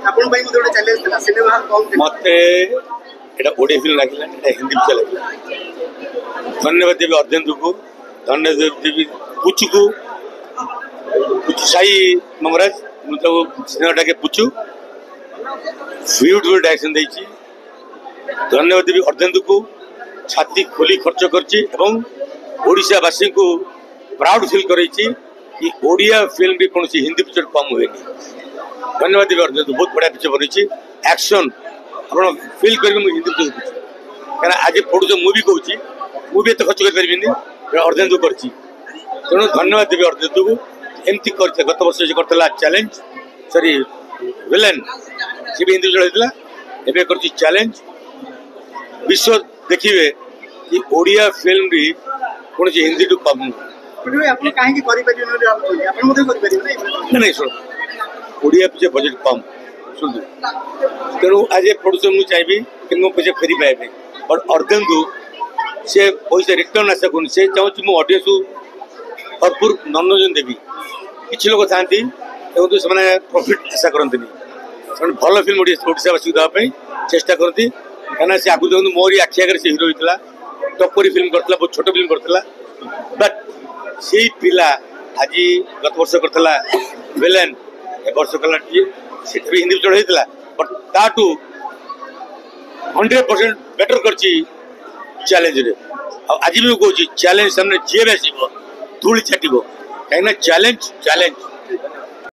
आपन भाई मते चैलेंज था सिनेमा हॉल कौन मते एटा ओडिया फिल्म लागला एटा हिंदी फिल्म लागला धन्यवाद देवी अर्जेंदु को धन्यवाद देवी पुचु को पुचु साई मंगराज मतलब सिनेमाटा के पुचु ब्यूटीफुल डायरेक्शन देछि धन्यवाद देवी अर्जेंदु को छाती खोली खर्च करछि एवं ओडिशा वासी को प्राउड फील करछि कि ओडिया फिल्म भी कौन हिंदी पिक्चर कम हुए धन्यवाद देवी अर्जुन बहुत बढ़िया पिक्चर बनी एक्शन आप फिल कर हिंदी पिक्चर कहीं आज पढ़ुच मुझे कौची मुझे एत खर्च कर अर्जुन कर तेणु धन्यवाद देवी अर्जुन को एमती कर गत वर्ष करता चैलेंज सॉरी विलेन सी भी हिंदी पिक्चर होता है कर चैलेंज विश्व देखिए कि ओडिया फिल्म भी कौन हिंदी टू कम नहीं शुण ओडिया पिक्चर बजेट कम शुण तेणु आज प्रोड्यूसर मुझे चाहिए कि मो पैसा फेरी पाइबे बट अर्जुन से पैसा रिटर्न आशा कर चाहूँ मो ऑडियंस को भरपूर मनोरंजन देवी किसी लोग था से प्रॉफिट आशा करते भल फिल्म ओडावासी देवाई चेष्टा करती कहीं से आगु देखते मोरी आखि आगे से हिरो होता टपरी फिल्म करता बहुत छोट फिल्म करता बट से पिला आज गत वर्ष करता विलेन ए वर्ष कला से भी हिंदी पिक्चर होता बट ताटू 100% बेटर कर चैलेंज रे आज भी कहूँ चैलेंज सामने जी भी आस धूली छाट कहीं चैलेंज चैलेंज